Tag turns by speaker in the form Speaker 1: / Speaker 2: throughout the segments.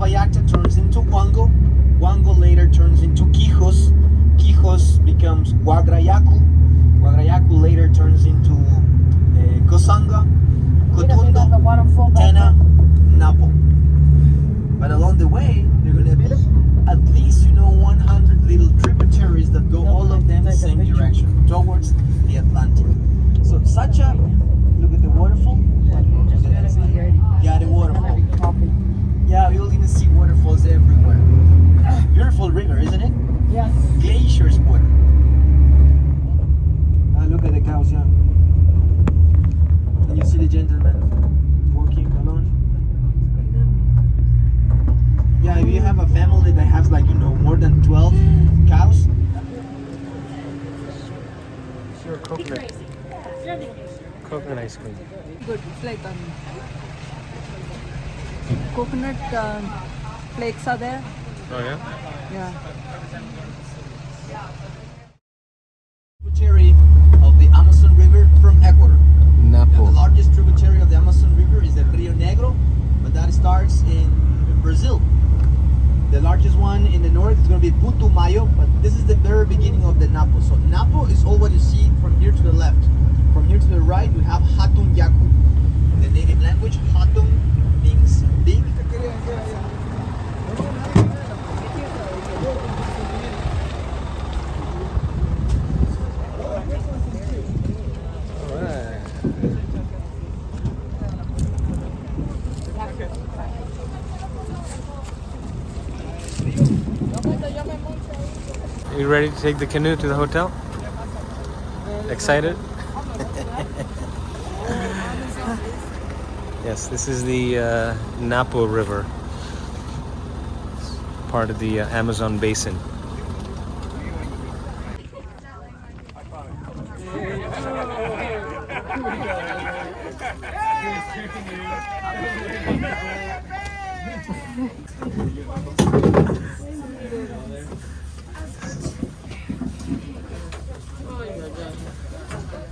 Speaker 1: Uspallata turns into Huango. Huango later turns into Quijos. Quijos becomes Guagrayacu. Guagrayacu later turns into Cosanga, Cotundo, Tena, Napo. But along the way, there are going to be at least 100 little tributaries that go all of them the same direction towards the Atlantic. So Sacha, look at the waterfall. Yeah, the waterfall. Yeah, you'll even see waterfalls everywhere. Beautiful river, isn't it?
Speaker 2: Yes.
Speaker 1: Glaciers water. Look at the cows, yeah. And you see the gentleman walking alone. Yeah, if you have a family that has more than 12 cows.
Speaker 3: Sure, coconut. Coconut ice cream.
Speaker 2: Good. It's like coconut flakes are there.
Speaker 3: Oh yeah?
Speaker 2: Yeah.
Speaker 1: Tributary of the Amazon River from Ecuador.
Speaker 3: Napo.
Speaker 1: The largest tributary of the Amazon River is the Rio Negro, but that starts in Brazil. The largest one in the north is going to be Putumayo, but this is the very beginning of the Napo. So Napo is all what you see from here to the left. From here to the right, we have Hatun Yaku. In the native language, Hatun means big.
Speaker 3: Are you ready to take the canoe to the hotel? Excited? Yes, this is the Napo River. It's part of the Amazon basin.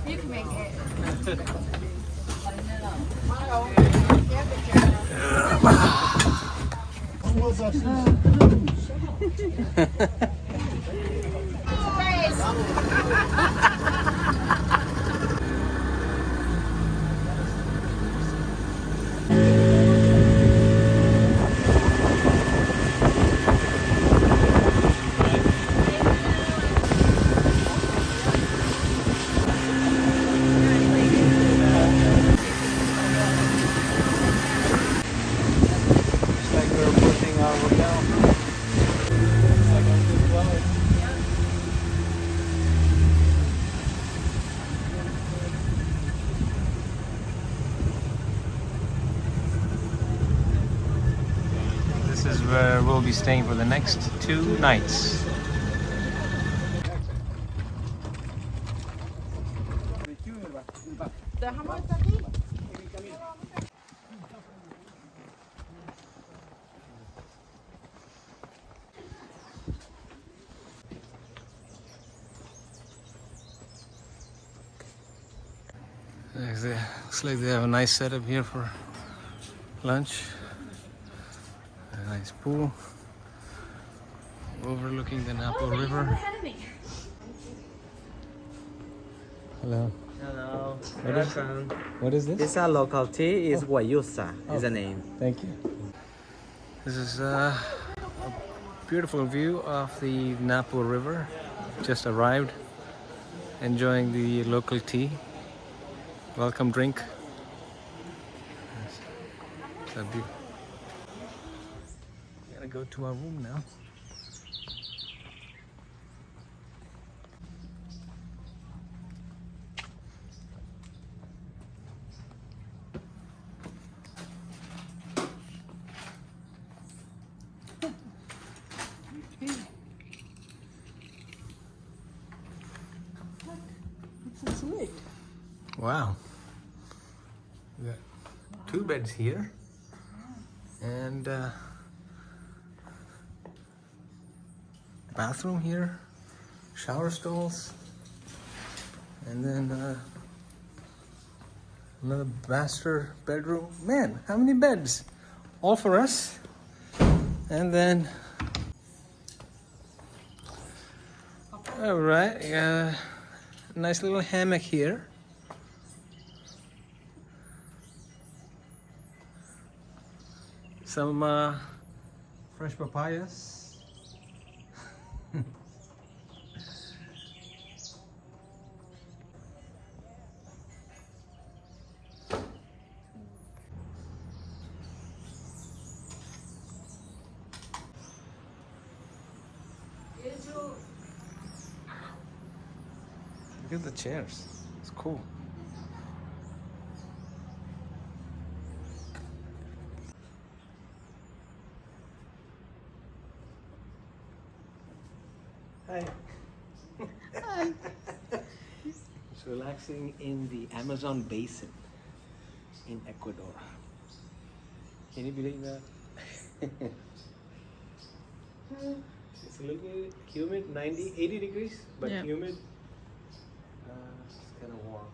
Speaker 4: You can make it.
Speaker 3: This is where we'll be staying for the next 2 nights. Looks like they have a nice setup here for lunch. A nice pool overlooking the Napo River. Hello.
Speaker 5: Hello.
Speaker 3: What is this?
Speaker 5: This is local tea. Is Guayusa is the name.
Speaker 3: Thank you. This is a beautiful view of the Napo River. Just arrived. Enjoying the local tea. Welcome drink. It's a beautiful. We're gonna go to our room now.
Speaker 2: It's sweet.
Speaker 3: Wow. We got 2 beds here. And bathroom here, shower stalls, and then another master bedroom. Man, how many beds? All for us? And then, all right, a nice little hammock here. Some fresh papayas. Look at the chairs. It's cool. Hi.
Speaker 2: Hi.
Speaker 3: It's relaxing in the Amazon basin in Ecuador. Can you believe that? It's a little bit humid, 90, 80 degrees, but
Speaker 2: Yeah.
Speaker 3: humid. It's kind of warm.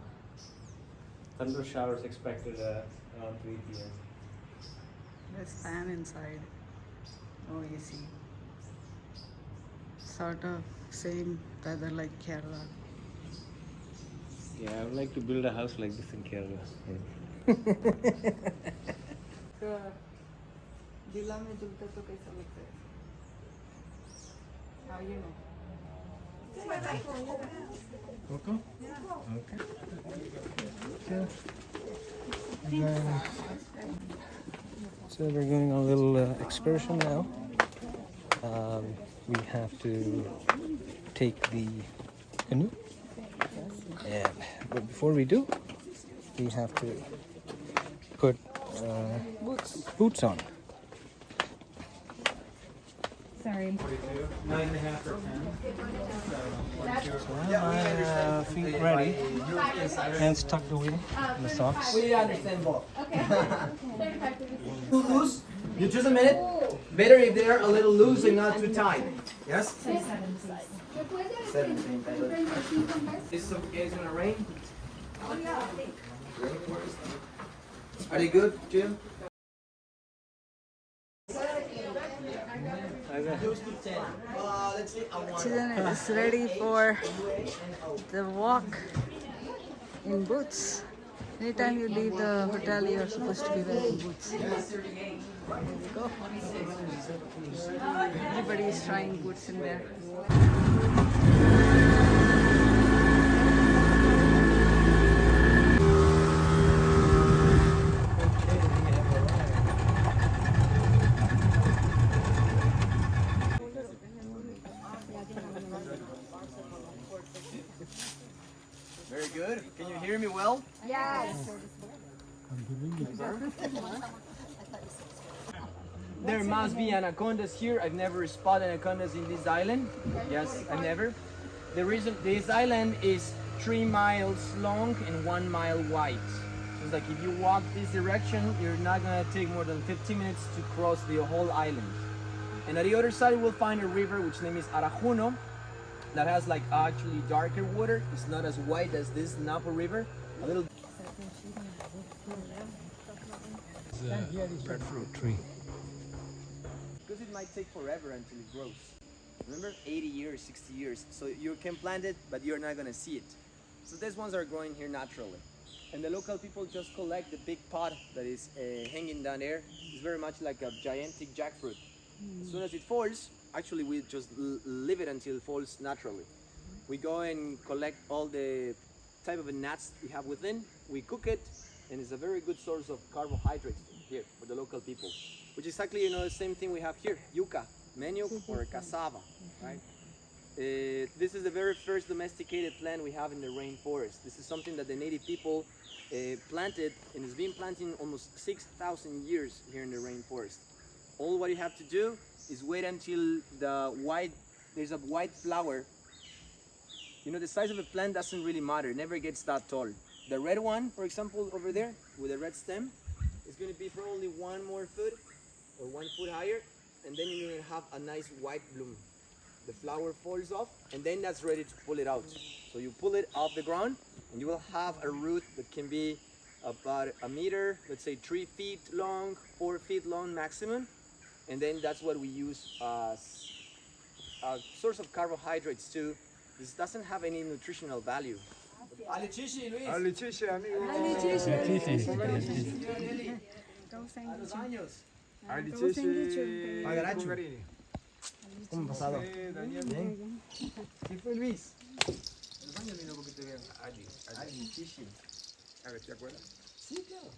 Speaker 3: Thunder showers expected around 3 p.m.
Speaker 2: There's fan inside. Oh, you see. Sort of same weather like Kerala.
Speaker 3: Yeah, I would like to build a house like this in Kerala.
Speaker 2: जिला में जुलता तो कैसा लगता है? How you know?
Speaker 3: Coco? Okay. So we're going on a little excursion now. We have to take the canoe. But before we do, we have to put boots on.
Speaker 2: Sorry.
Speaker 3: 9.5 or 10. So my feet ready. Hands tucked away in the socks.
Speaker 1: We understand both. Too loose? You just a minute. Better if they're a little loose and not too tight. Yes? 17. Is it gonna rain? Are they good, Jim? Let's see.
Speaker 2: Children is ready for the walk in boots. Anytime you leave the hotel, you're supposed to be wearing boots. Here we go. Everybody is trying boots in there.
Speaker 1: Very good. Can you hear me well? There must be anacondas here. I've never spotted anacondas in this island. Yes, I've never. The reason this island is 3 miles long and 1 mile wide. So it's like if you walk this direction, you're not gonna take more than 15 minutes to cross the whole island. And at the other side, we'll find a river which name is Arajuno, that has like actually darker water. It's not as wide as this Napo River. A little.
Speaker 3: Breadfruit tree.
Speaker 1: Because it might take forever until it grows. Remember, 80 years, 60 years. So you can plant it, but you're not gonna see it. So these ones are growing here naturally. And the local people just collect the big pot that is hanging down there. It's very much like a gigantic jackfruit. As soon as it falls, actually we just leave it until it falls naturally. We go and collect all the type of nuts we have within, we cook it, and it's a very good source of carbohydrates here for the local people. Which is exactly, the same thing we have here, yuca, manioc or cassava, right? This is the very first domesticated plant we have in the rainforest. This is something that the native people planted, and it's been planting almost 6,000 years here in the rainforest. All what you have to do is wait until there's a white flower. The size of a plant doesn't really matter, it never gets that tall. The red one, for example, over there, with a red stem, is going to be probably 1 more foot or 1 foot higher, and then you're going to have a nice white bloom. The flower falls off, and then that's ready to pull it out. So you pull it off the ground, and you will have a root that can be about 1 meter, let's say 3 feet long, 4 feet long maximum. and then that's what we use as a source of carbohydrates too. This doesn't have any nutritional value. Alichishi, Luis.
Speaker 4: Alichiche, amigo.
Speaker 1: A los años.
Speaker 4: Alichiche.
Speaker 1: Pagaracho.
Speaker 4: Congarini.
Speaker 1: ¿Cómo han pasado?
Speaker 4: Daniel.
Speaker 1: Bien. ¿Qué fue Luis? A los años vino porque te veo. Alichishi.
Speaker 4: A ver, ¿te acuerdas?
Speaker 1: Sí, claro.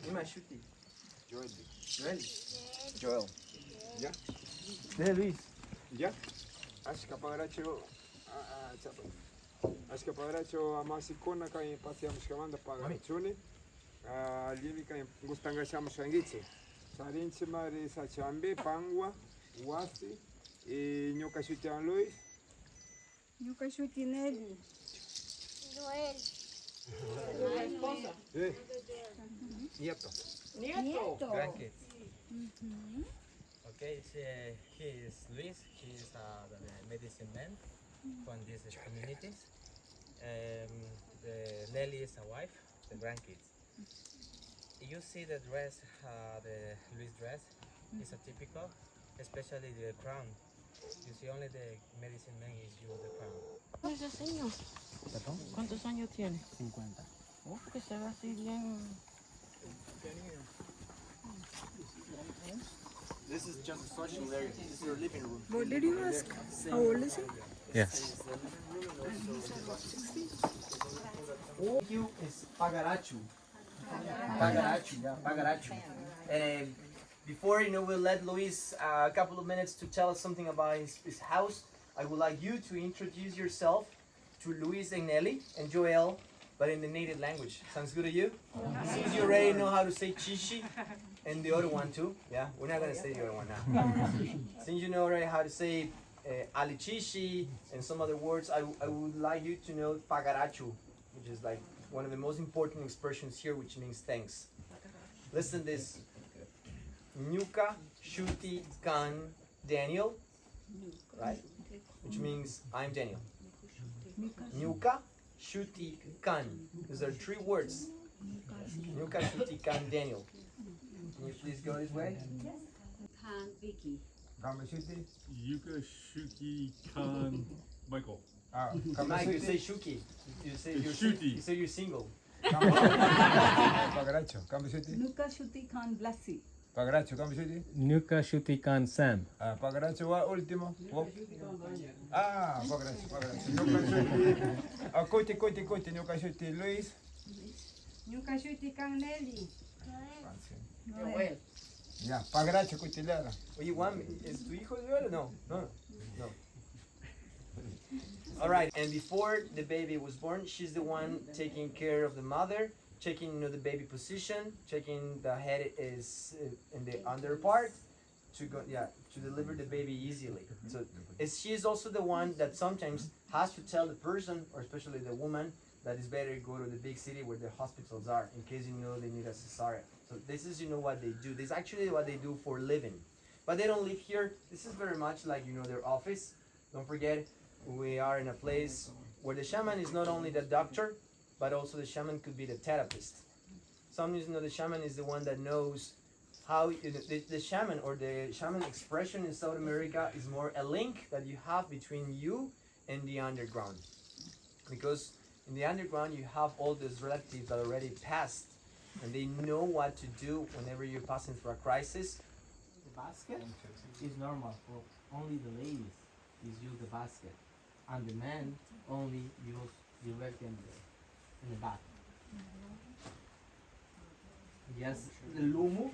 Speaker 1: Ima Shuti.
Speaker 4: Joel.
Speaker 1: Joel. Joel.
Speaker 4: ¿Ya?
Speaker 1: De Luis.
Speaker 4: ¿Ya? Ashka pagaracho. Ashka pagaracho amasikona kay pasiamos kamanda pagarachuni. Livi kay gustanga shamos shangiche. Sarinche mari sachambe pangwa wasi nyoka shutian Luis.
Speaker 2: Nunca shuti Nelly.
Speaker 6: Joel.
Speaker 4: Nieto.
Speaker 2: Nieto.
Speaker 5: Grandkids. Okay, he is Luis. He is the medicine man from these communities. The Nelly is a wife, the grandkids. You see the dress, the Luis dress, is a typical, especially the crown. You see only the medicine man is use the crown.
Speaker 7: Ese señor. ¿Cuántos años tiene?
Speaker 5: 50.
Speaker 7: Oh, que se ve así bien.
Speaker 1: This is just a social area. This is your living room.
Speaker 2: What did you ask? How old is he?
Speaker 3: Yes.
Speaker 1: You is Pagarachu. Pagarachu, yeah, Pagarachu. And before we'll let Luis a couple of minutes to tell us something about his house. I would like you to introduce yourself to Luis and Nelly and Joel, but in the native language. Sounds good to you? Since you already know how to say chishi and the other one too. Yeah, we're not gonna say the other one now. Since you know already how to say alichishi and some other words, I would like you to know pagarachu, which is like one of the most important expressions here, which means thanks. Listen to this. Nyuka Shuti Kan Daniel, right? Which means I'm Daniel. Nyuka Shuti Kan. These are three words. Nyuka Shuti Kan Daniel. Can you please go this way?
Speaker 2: Han Vicky.
Speaker 4: Kamasuti.
Speaker 8: Yuka Shuki Khan Michael.
Speaker 1: Mike, you say Shuki. You say you're
Speaker 8: Shuti.
Speaker 1: You say you're single.
Speaker 4: Pagaracho. Kamasuti.
Speaker 2: Nuka Shuti Khan Blasi.
Speaker 4: Pagaracho. Kamasuti.
Speaker 3: Nuka Shutikan Sam.
Speaker 4: Pagaracho wa último. Pagaracho. Pagaracho. Nyoka shuti. Kote. Nyoka shuti Luis.
Speaker 2: Nuka Shuti Khan Nelly.
Speaker 7: Joel.
Speaker 4: Ya, pagaracho kutilera.
Speaker 1: Oye, Juan, ¿es tu hijo Joel? No. All right, and before the baby was born, she's the one taking care of the mother, checking the baby position, checking the head is in the under part to deliver the baby easily. So she is also the one that sometimes has to tell the person, or especially the woman, that it's better to go to the big city where the hospitals are in case they need a cesarean. So this is what they do. This is actually what they do for living. But they don't live here. This is very much like their office. Don't forget, we are in a place where the shaman is not only the doctor, but also the shaman could be the therapist. Sometimes the shaman is the one that knows how the shaman or the shaman expression in South America is more a link that you have between you and the underground. Because in the underground you have all these relatives that already passed and they know what to do whenever you're passing through a crisis.
Speaker 5: The basket is normal for only the ladies use the basket, and the men only use directly in the back. Yes, the lumu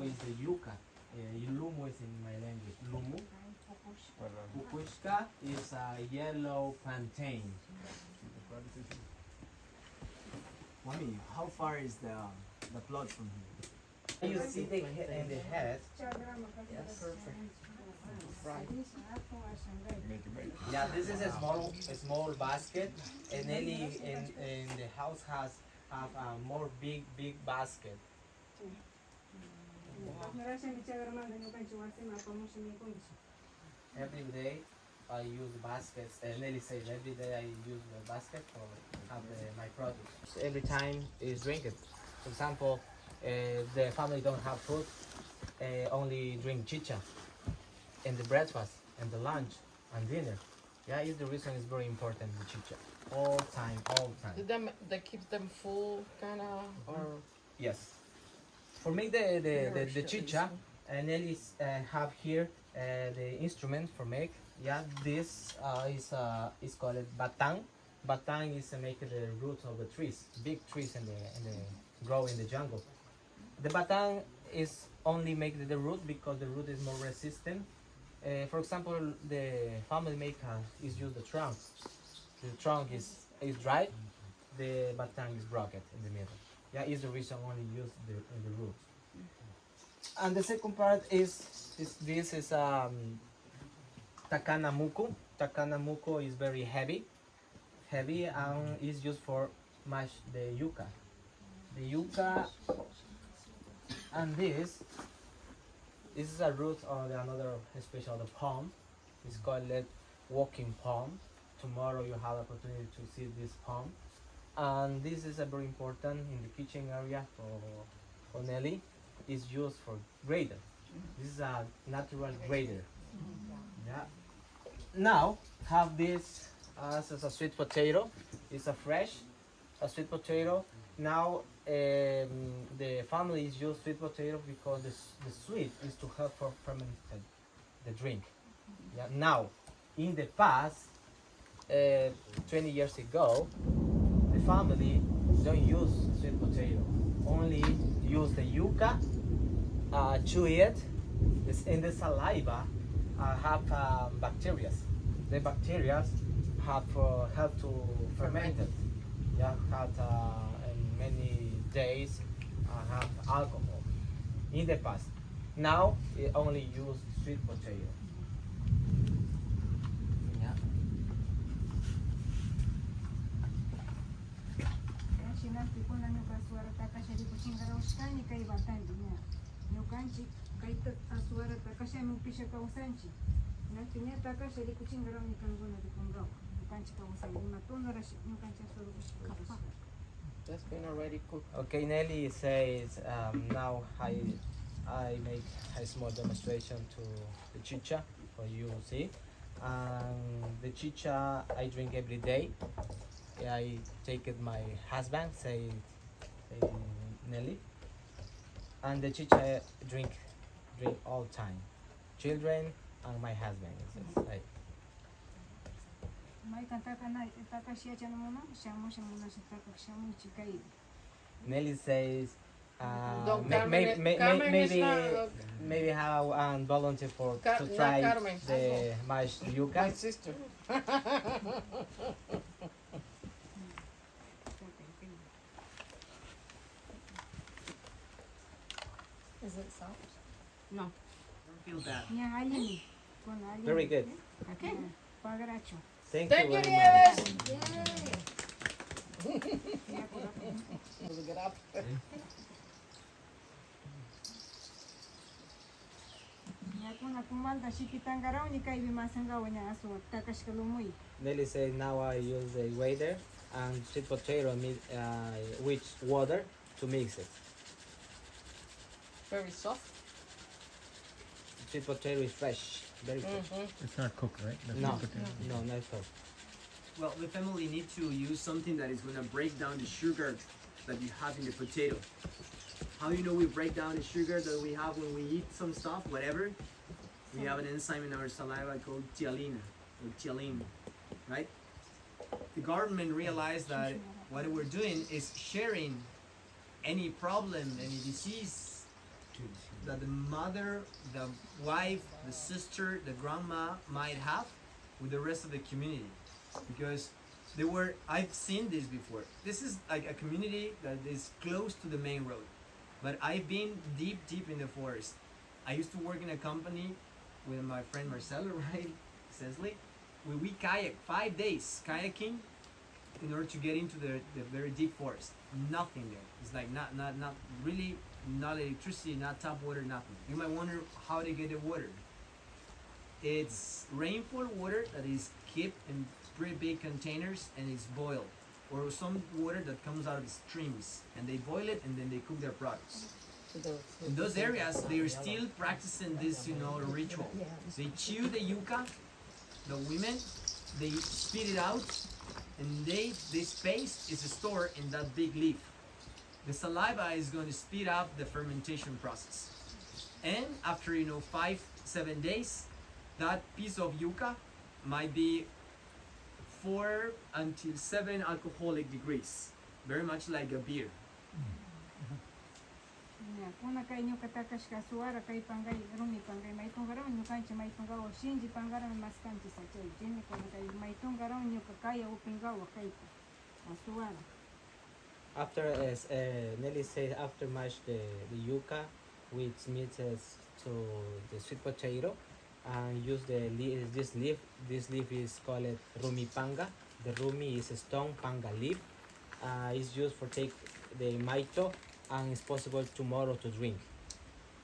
Speaker 5: is the yuca. Lumu is in my language. Lumu. Pupushka is a yellow plantain.
Speaker 1: Mami, how far is the plot from here?
Speaker 5: You see the head and the head. Yes. Yeah, this is a small basket, and Ellie in the house have a more big basket. Every day I use baskets. Nelly says every day I use the basket for have my produce. Every time is drink it. For example, the family don't have food, only drink chicha in the breakfast and the lunch and dinner. Yeah, is the reason is very important the chicha. All time, all time.
Speaker 7: That keeps them full, kind of, or
Speaker 5: Yes. For me, the chicha, Nelly have here the instrument for make. Yeah, this is called batang. Batang is make the roots of the trees, big trees in the grow in the jungle. The batang is only make the root because the root is more resistant. For example, the family maker is use the trunk. The trunk is dry. The batang is broken in the middle. Yeah, is the reason only use the root. And the second part is this is takana muku. Takana muku is very heavy, and is used for mash the yuca. The yuca and this is a root of another special the palm. It's called walking palm. Tomorrow you have opportunity to see this palm. And this is a very important in the kitchen area for Nelly. Is used for grater. This is a natural grater. Yeah. Now have this as a sweet potato. It's a sweet potato. Now the family is use sweet potato because the sweet is to help for ferment the drink. Yeah. Now, in the past, 20 years ago, the family don't use sweet potato. Only use the yuca, chew it. It's in the saliva have bacteria. The bacteria have help to ferment it. Yeah, have in many days have alcohol. In the past, now it only use sweet potato. Yeah.
Speaker 7: that's been already cooked.
Speaker 5: Okay, Nelly says now I make a small demonstration to the chicha for you see. The chicha I drink every day. I take it my husband say Nelly, and the chicha drink all time. Children and my husband. It says, like, Nelly says
Speaker 7: Carmen is not,
Speaker 5: maybe have volunteer for to
Speaker 7: not
Speaker 5: try
Speaker 7: Carmen.
Speaker 5: the mashed
Speaker 7: my
Speaker 5: yuca.
Speaker 7: sister.
Speaker 2: Is it soft?
Speaker 7: No.
Speaker 5: Don't feel bad.
Speaker 6: Yeah,
Speaker 5: Very good.
Speaker 7: Okay.
Speaker 5: Thank
Speaker 7: Thank
Speaker 5: you
Speaker 7: you,
Speaker 5: very
Speaker 7: Nieves.
Speaker 5: much.
Speaker 7: Get up.
Speaker 5: Nelly said now I use a waiter and sweet potato with water to mix it.
Speaker 7: Very soft.
Speaker 5: Sweet potato is fresh, very fresh.
Speaker 3: It's not cooked, right? The
Speaker 5: No,
Speaker 3: sweet potato.
Speaker 5: no, not cooked.
Speaker 1: Well, the family need to use something that is going to break down the sugar that you have in the potato. How you know we break down the sugar that we have when we eat some stuff, whatever? We have an enzyme in our saliva called tialina, or tialin, right? The government realized that what we're doing is sharing any problem, any disease that the mother, the wife, the sister, the grandma might have with the rest of the community. Because I've seen this before. This is like a community that is close to the main road. But I've been deep in the forest. I used to work in a company with my friend Marcelo, right? Sesley. We kayak 5 days kayaking in order to get into the very deep forest. Nothing there. It's like not really, not electricity, not tap water, nothing. You might wonder how they get the water. It's rainfall water that is kept in pretty big containers and it's boiled, or some water that comes out of the streams, and they boil it and then they cook their products. In those areas, they are still practicing this, ritual. They chew the yucca, the women, they spit it out, and this paste is stored in that big leaf. The saliva is going to speed up the fermentation process. And after 5-7 days, that piece of yucca might be 4 until 7 alcoholic degrees, very much like a beer.
Speaker 9: Kuna kai nyo katakas ka suara kai pangai rumi pangai mai tonggarau nyo kanchi mai tonggarau shinji pangara maskanti sa chai jeni kuna kai mai tonggarau nyo kakaya upingau kai suara.
Speaker 5: After, as Nelly said, after mash the yuca, which means to the sweet potato, and use this leaf. This leaf is called rumi panga. The rumi is a stone panga leaf. It's used for take the maito, and it's possible tomorrow to drink,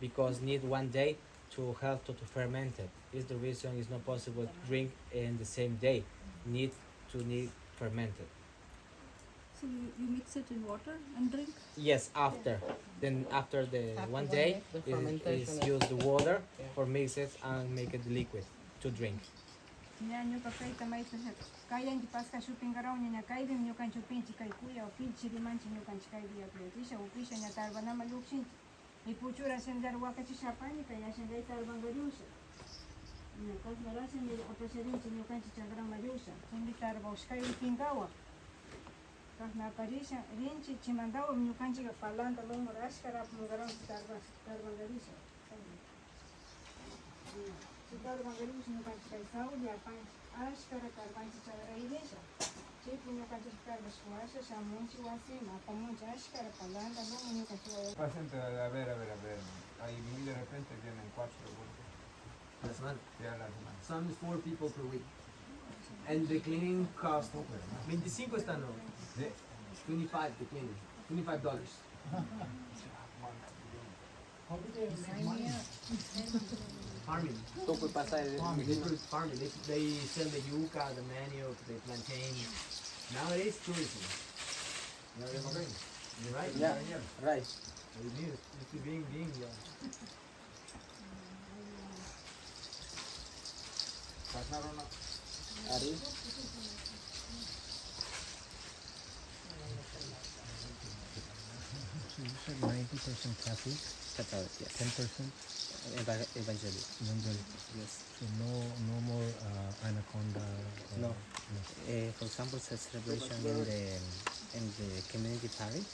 Speaker 5: because need 1 day to help to ferment it. Is the reason it's not possible to drink in the same day. Need fermented.
Speaker 9: So you mix it in water and drink?
Speaker 5: Yes, after. Then after the 1 day, is use the water for mix it and make it liquid to drink.
Speaker 9: Nyo kakai tamay to kaya hindi paska shupingarau nya kai bim nyo kan chupinchi kai kuya o pinchi rimanchi nyo kan kai dia priatisha o pisha nya tarva na malukshin. Ipuchura sendar wakachi shapani kaya sendai tarva ngariusha. Nya kas garasa ni apasharinchi nyo kan chichagra mariusha. Sundi tarva uskai pingawa. Kas na parisha rinchi chimandao nyo kan chiga palanda longo rashkara mungarau tarva ngarisha. Tarva ngarisha nyo kan chikai saudi apan ashkara tarva chichagra iresha. Chipu nyo kan chikai bashwasha shamunchi wasima pamuncha ashkara palanda longo nyo kan chiga.
Speaker 4: Paciente, a ver. Ahí de repente vienen 4
Speaker 1: La semana.
Speaker 4: ya la semana.
Speaker 1: Some is 4 people per week. And the cleaning cost 25 está no. 25 the cleaning. $25. Farming. Farming. They sell the yucca, the manioc, the plantain. Nowadays, tourism. You're right.
Speaker 5: Yeah, right.
Speaker 1: It is. It's being
Speaker 4: Pasaron
Speaker 5: Ari?
Speaker 3: You said 90% Catholic,
Speaker 5: Catholic, yes.
Speaker 3: 10%
Speaker 5: Evangelic.
Speaker 3: evangelical.
Speaker 5: Yes.
Speaker 3: So no more anaconda.
Speaker 5: No. For example, celebration in the community parish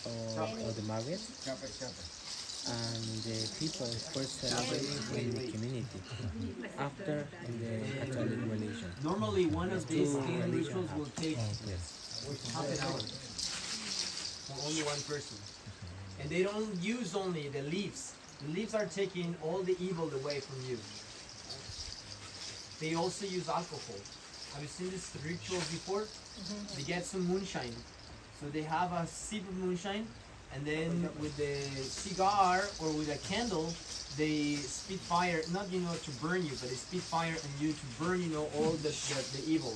Speaker 5: or the market, and the people first celebrate in the community, after in the Catholic religion.
Speaker 1: Normally, one of these cleaning rituals will take
Speaker 3: Yes.
Speaker 1: half an hour for only one person. And they don't use only the leaves. The leaves are taking all the evil away from you. They also use alcohol. Have you seen this ritual before? They get some moonshine. So they have a sip of moonshine, and then with the cigar or with a candle, they spit fire, not to burn you, but they spit fire on you to burn all the evil.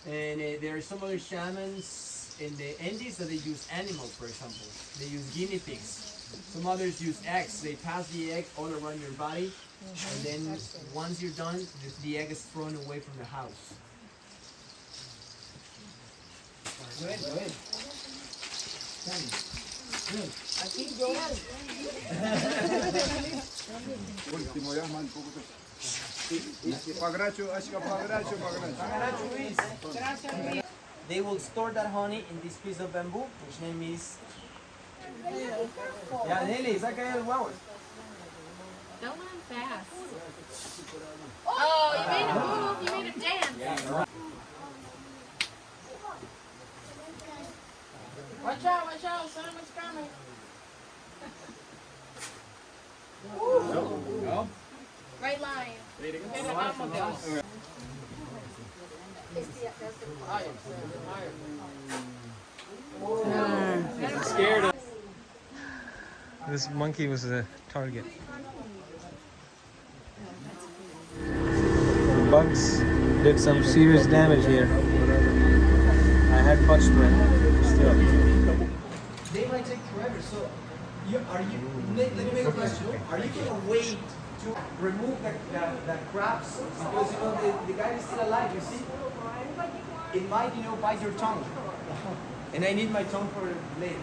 Speaker 1: And there are some other shamans in the Andes that they use animals, for example. They use guinea pigs. Some others use eggs. They pass the egg all around your body, and then once you're done, the egg is thrown away from the house. Go ahead.
Speaker 4: Último ya, man. Pagracho.
Speaker 1: They will store that honey in this piece of bamboo, which name is... Yeah, Nelly, saca el huevo.
Speaker 6: Don't run fast. Oh, you made a move. You made a dance. Watch out. Someone's coming.
Speaker 4: No.
Speaker 6: Right line.
Speaker 3: This monkey was a target. bugs did some serious damage here. I had bug spray still.
Speaker 1: They might take forever. So, let me make a question. Are you gonna wait to remove the crabs because the guy is still alive? You see, it might bite your tongue, and I need my tongue for later.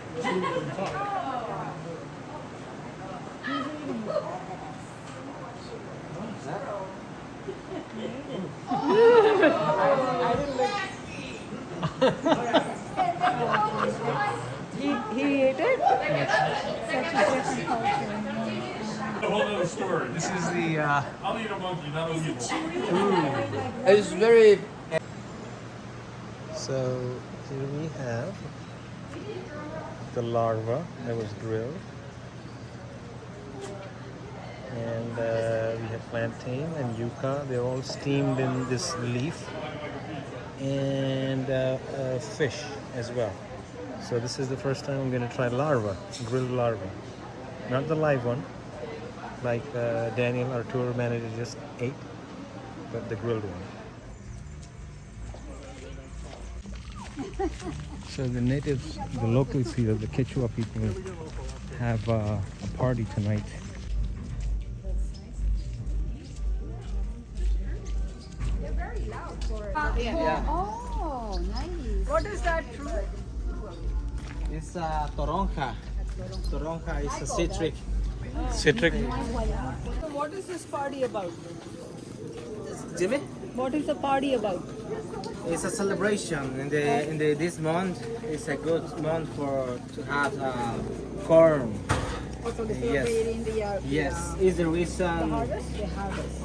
Speaker 2: He ate it?
Speaker 9: Such a different culture.
Speaker 8: A whole other story.
Speaker 3: This is the
Speaker 8: I'll eat a monkey, not a weevil.
Speaker 1: It's very.
Speaker 3: so here we have the larva that was grilled, and we have plantain and yuca. They're all steamed in this leaf, and fish as well. So this is the first time I'm going to try larva, grilled larva, not the live one like Daniel Arturo manager just ate, but the grilled one. So the natives, the locals here, the Quechua people, have a party tonight.
Speaker 2: Oh, nice. What is that fruit?
Speaker 5: It's a toronja. Toronja is a citric.
Speaker 3: Citric.
Speaker 2: So what is this party about?
Speaker 5: Jimmy?
Speaker 2: What is the party about?
Speaker 5: It's a celebration. In this month, it's a good month to have corn.
Speaker 2: Also the
Speaker 5: Yes.
Speaker 2: celebrating the
Speaker 5: Yes, is the reason.
Speaker 2: harvest? The harvest.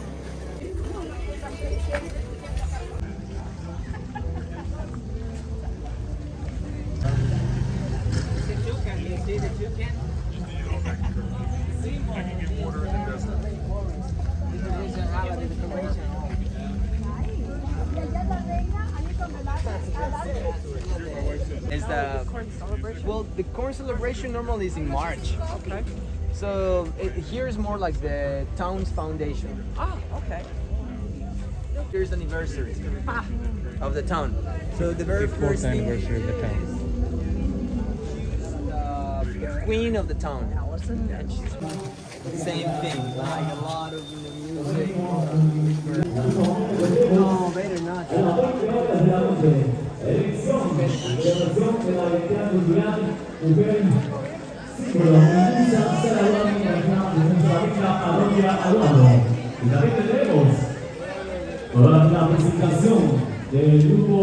Speaker 5: You see the toucan?
Speaker 8: I can get water in the desert.
Speaker 1: Is the corn celebration? Well, the corn celebration normally is in March. Okay. So here is more like the town's foundation.
Speaker 7: Ah, okay.
Speaker 1: Here's the anniversary of the town. So the very
Speaker 3: Fourth
Speaker 1: first thing,
Speaker 3: anniversary of the town.
Speaker 1: the queen of the town. And she's same thing, like a lot of music. No, better not.
Speaker 10: Para la presentación del grupo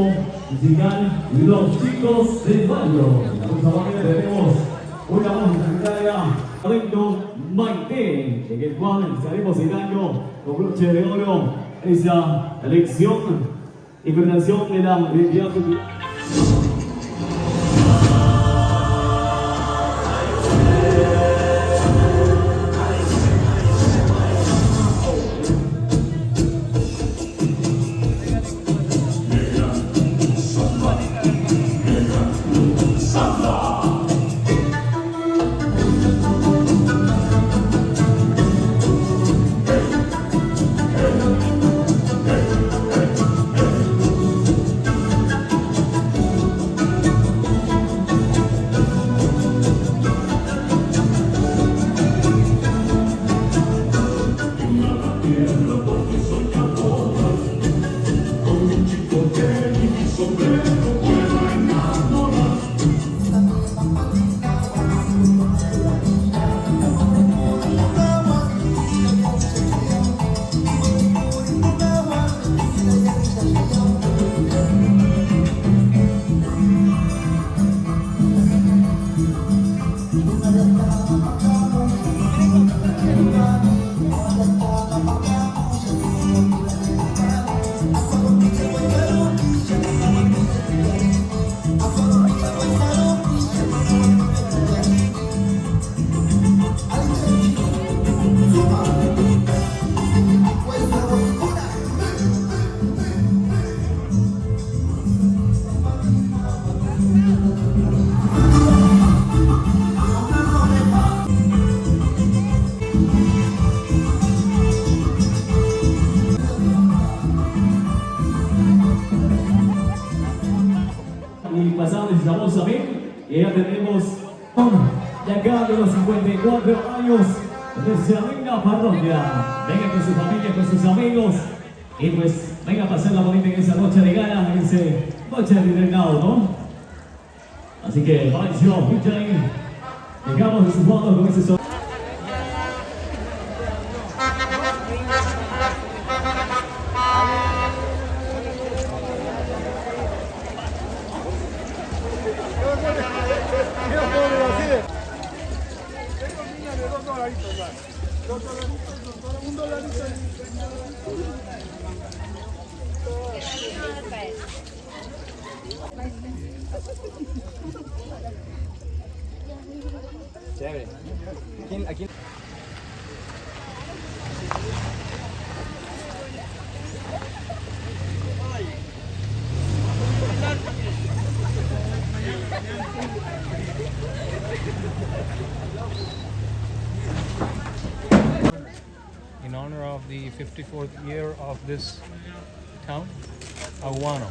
Speaker 10: musical Los Chicos del Barrio. En la próxima página tenemos una música Adendo Maite, en el cual estaremos citando con broche de oro esa elección y presentación de la identidad cultural. pasado necesitamos también. Y ya tenemos de acá de los 54 años de esa linda parroquia. Venga con su familia, con sus amigos. Y pues venga a pasar la bonita en esa noche de gala, en esa noche de reinado, ¿no? Así que, Mauricio, mucha ahí. Dejamos de su fondo con ese sonido.
Speaker 1: Chévere. Aquí.
Speaker 3: In honor of the 54th year of this town, Aguano.